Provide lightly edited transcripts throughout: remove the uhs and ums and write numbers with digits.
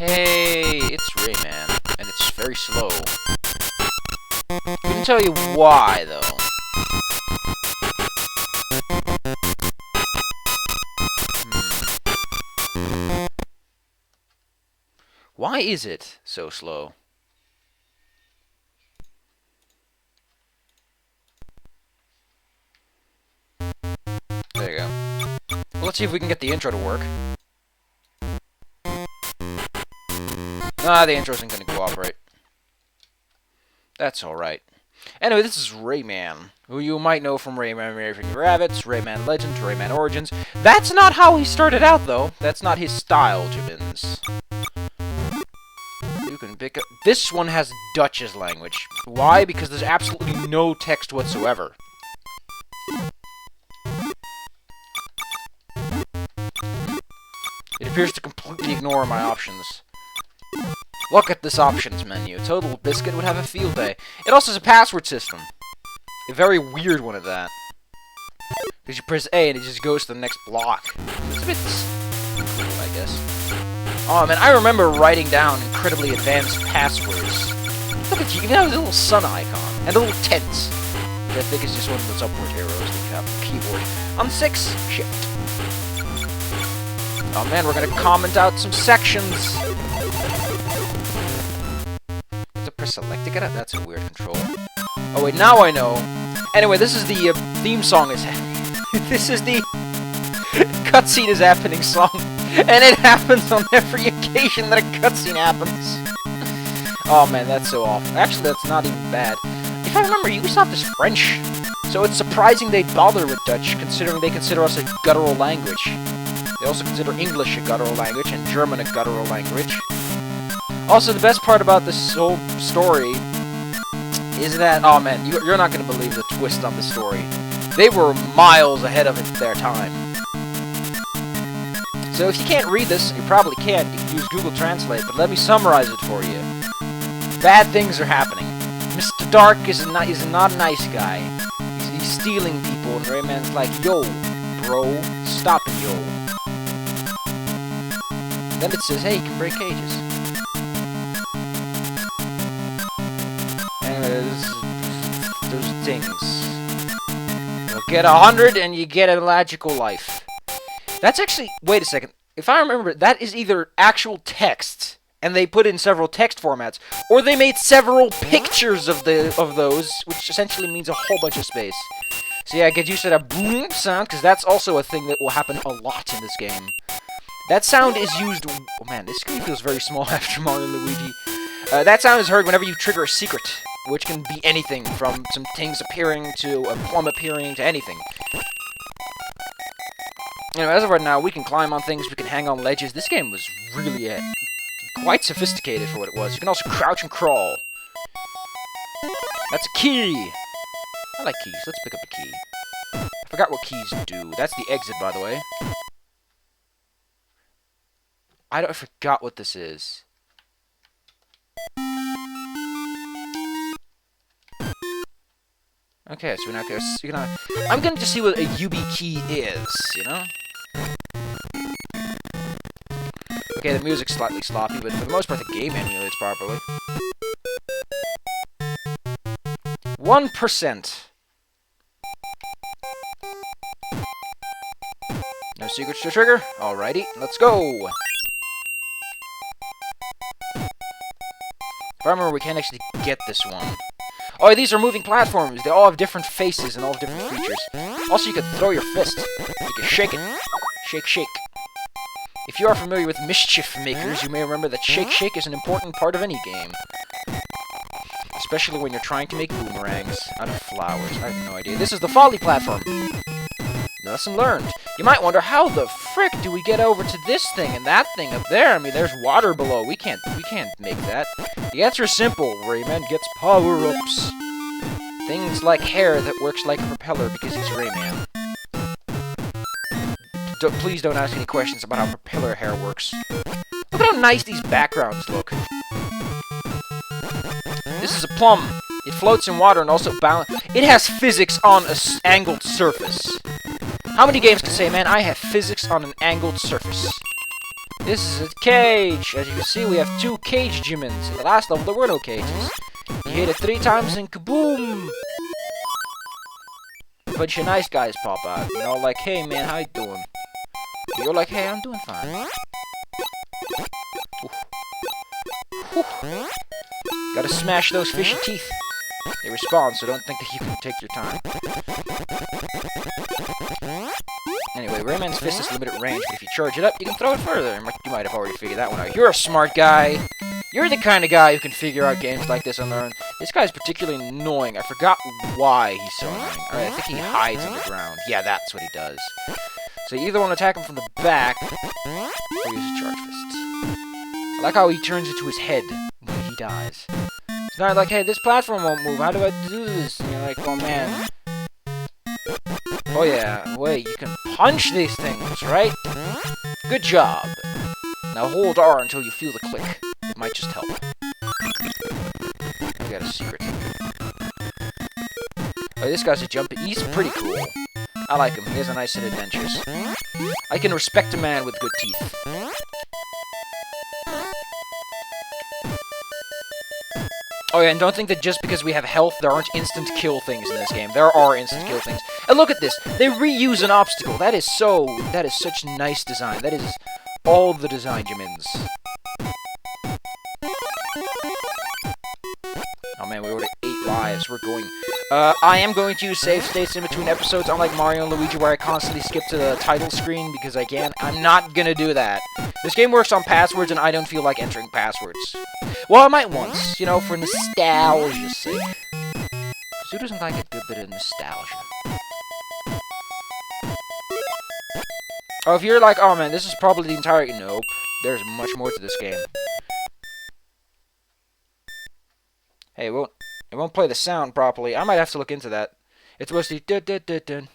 Hey, it's Rayman, and it's very slow. Couldn't tell you why, though. Why is it so slow? There you go. Well, let's see if we can get the intro to work. The intro isn't going to cooperate. That's alright. Anyway, this is Rayman, who you might know from Rayman Raving Rabbits, Rayman Legends, Rayman Origins. That's not how he started out, though. That's not his style, Jibbins. You can pick up... This one has Dutch's language. Why? Because there's absolutely no text whatsoever. It appears to completely ignore my options. Look at this options menu. Total Biscuit would have a field day. It also has a password system. A very weird one at that. Because you press A and it just goes to the next block. It's a bit cool, I guess. Oh man, I remember writing down incredibly advanced passwords. Look at you, you have a little sun icon. And a little tent. Which I think is just one of those upward arrows that you have on the keyboard. On 6, shift. Oh man, we're gonna comment out some sections. Press select to get it? That's a weird control. Oh wait, now I know. Anyway, this is the theme song. This is the cutscene is happening song. And it happens on every occasion that a cutscene happens. Oh man, that's so awful. Actually, that's not even bad. If I remember, Ubisoft is French. So it's surprising they'd bother with Dutch, considering they consider us a guttural language. They also consider English a guttural language, and German a guttural language. Also, the best part about this whole story is that... Oh man, you're not going to believe the twist on the story. They were miles ahead of their time. So if you can't read this, and you probably can't, you can use Google Translate, but let me summarize it for you. Bad things are happening. Mr. Dark is not a nice guy. He's stealing people, and Rayman's like, yo, bro, stop it, yo. Then it says, hey, you can break cages. Those things. You'll get 100 and you get a magical life. That's actually... Wait a second. If I remember, that is either actual text, and they put in several text formats, or they made several pictures of those, which essentially means a whole bunch of space. So yeah, get used to that boom sound, because that's also a thing that will happen a lot in this game. That sound is used... Oh man, this screen feels very small after Mario and Luigi. That sound is heard whenever you trigger a secret, which can be anything, from some things appearing to a plum appearing to anything. Anyway, as of right now, we can climb on things, we can hang on ledges. This game was really quite sophisticated for what it was. You can also crouch and crawl. That's a key! I like keys. Let's pick up a key. I forgot what keys do. That's the exit, by the way. I forgot what this is. Okay, so we're not gonna... I'm gonna just see what a UB key is, you know? Okay, the music's slightly sloppy, but for the most part the game emulates properly. 1%. No secrets to trigger? Alrighty, let's go! If I remember, we can't actually get this one. Oh, these are moving platforms. They all have different faces and all have different features. Also, you can throw your fist. You can shake it. Shake, shake. If you are familiar with Mischief Makers, you may remember that shake, shake is an important part of any game. Especially when you're trying to make boomerangs out of flowers. I have no idea. This is the Folly platform. Lesson learned. You might wonder, how the frick do we get over to this thing and that thing up there? I mean, there's water below. We can't make that. The answer is simple. Rayman gets power-ups. Things like hair that works like a propeller because he's Rayman. Please don't ask any questions about how propeller hair works. Look at how nice these backgrounds look. This is a plum. It floats in water and also it has physics on an angled surface. How many games can say, man, I have physics on an angled surface? This is a cage! As you can see, we have 2 cage Jimmins. In the last level, there were no cages. You hit it 3 times and kaboom! A bunch of nice guys pop out. You know, like, hey man, how you doing? You're like, hey, I'm doing fine. Oof. Whew. Gotta smash those fishy teeth. They respawn, so don't think that you can take your time. Anyway, Rayman's fist is limited range, but if you charge it up, you can throw it further. You might have already figured that one out. You're a smart guy. You're the kind of guy who can figure out games like this and learn. This guy's particularly annoying. I forgot why he's so annoying. Alright, I think he hides underground. Yeah, that's what he does. So you either want to attack him from the back, or use a charge fist. I like how he turns into his head when he dies. It's not like, hey, this platform won't move. How do I do this? And you're like, oh man. Oh yeah, wait, you can punch these things, right? Good job. Now hold R until you feel the click. It might just help. We got a secret. Oh, this guy's a jump. He's pretty cool. I like him. He has a nice set of dentures. I can respect a man with good teeth. Oh yeah, and don't think that just because we have health, there aren't instant kill things in this game. There are instant kill things. And look at this! They reuse an obstacle! That is such nice design. That is all the design Jimmins. Oh man, we already 8 lives. We're going... I am going to use save states in between episodes, unlike Mario and Luigi, where I constantly skip to the title screen because I can. I'm not gonna do that. This game works on passwords, and I don't feel like entering passwords. Well, I might once, you know, for nostalgia's sake. Who doesn't like a good bit of nostalgia? Oh, if you're like, oh man, this is probably the entire... Nope. There's much more to this game. Hey, it won't play the sound properly. I might have to look into that. It's supposed to be... And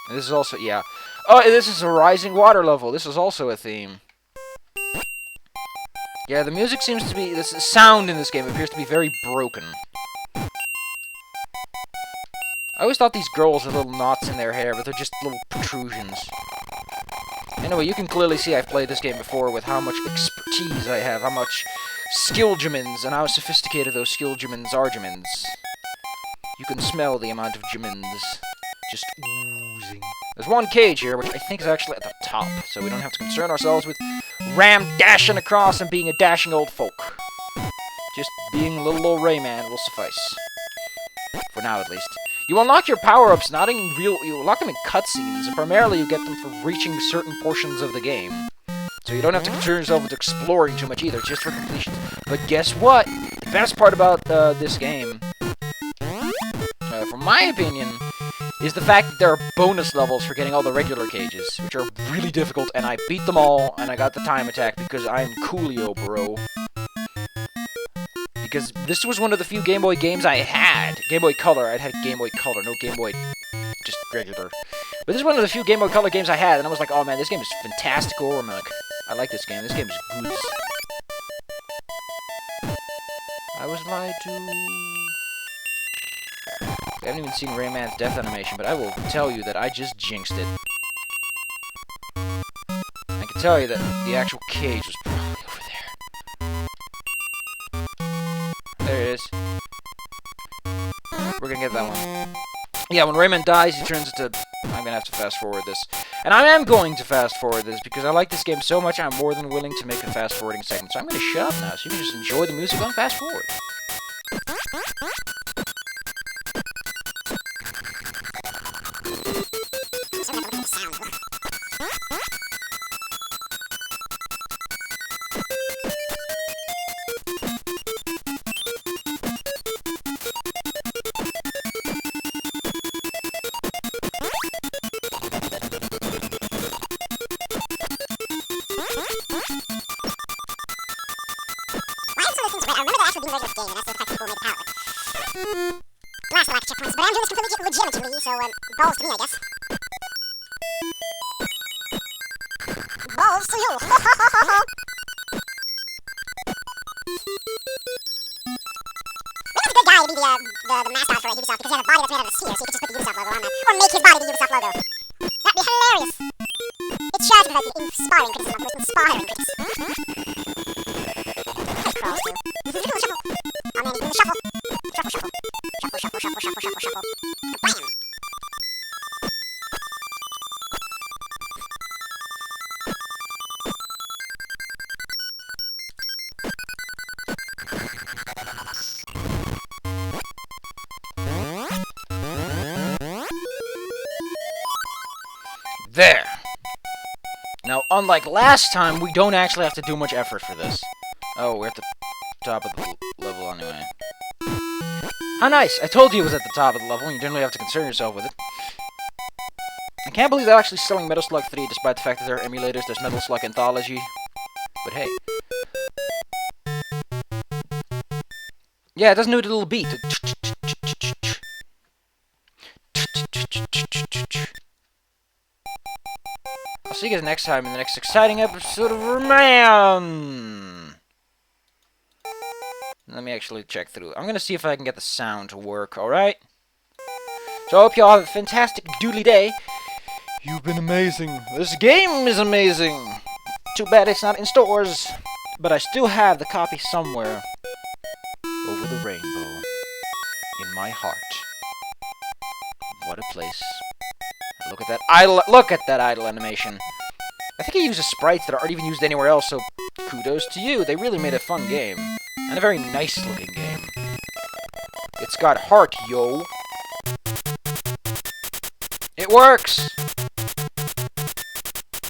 this is also... Yeah. Oh, this is a rising water level. This is also a theme. Yeah, the music seems to be... The sound in this game appears to be very broken. I always thought these girls had little knots in their hair, but they're just little protrusions. Anyway, you can clearly see I've played this game before with how much expertise I have, how much skill Jimmins, and how sophisticated those skill Jimmins are Jimmins. You can smell the amount of Jimmins just oozing. There's one cage here, which I think is actually at the top, so we don't have to concern ourselves with Ram dashing across and being a dashing old folk. Just being little old Rayman will suffice. For now, at least. You unlock your power-ups not in real... You unlock them in cutscenes, and primarily you get them for reaching certain portions of the game. So you don't have to concern yourself with exploring too much either, just for completion. But guess what? The best part about this game, from my opinion, is the fact that there are bonus levels for getting all the regular cages, which are really difficult, and I beat them all, and I got the time attack because I'm coolio, bro. Because this was one of the few Game Boy games I had. Game Boy Color. I'd had Game Boy Color, no Game Boy... just regular. But this is one of the few Game Boy Color games I had, and I was like, oh man, this game is fantastical. I like this game. This game is good. I was lied to... I haven't even seen Rayman's death animation, but I will tell you that I just jinxed it. I can tell you that the actual cage was probably over there. There it is. We're gonna get that one. Yeah, when Rayman dies, he turns into... I'm gonna have to fast forward this. And I am going to fast forward this, because I like this game so much, I'm more than willing to make a fast forwarding segment. So I'm gonna shut up now, so you can just enjoy the music on fast forward. Balls to me, I guess. Balls to you! Maybe it's a good guy to be the mascot for Ubisoft because he has a body that's made out of sphere, so you could just put the Ubisoft logo on that. Or make his body the Ubisoft logo. That'd be hilarious! It's shy to like the inspiring criticism of the most inspiring critics. Hey, crawls too. Shuffle, shuffle. Oh man, he's doing the shuffle. Shuffle, shuffle. Shuffle, shuffle, shuffle, shuffle, shuffle, shuffle. Kablam! There! Now, unlike last time, we don't actually have to do much effort for this. Oh, we're at the top of the level anyway. How nice! I told you it was at the top of the level, and you didn't really have to concern yourself with it. I can't believe they're actually selling Metal Slug 3, despite the fact that there are emulators. There's Metal Slug Anthology. But hey. Yeah, it doesn't do the little beat. I'll see you guys next time in the next exciting episode of Rayman! Let me actually check through. I'm gonna see if I can get the sound to work, alright? So I hope you all have a fantastic doodly day. You've been amazing. This game is amazing. Too bad it's not in stores. But I still have the copy somewhere. Over the rainbow. In my heart. What a place. Look at that idle animation. I think he uses sprites that aren't even used anywhere else, so kudos to you. They really made a fun game. And a very nice looking game. It's got heart, yo. It works!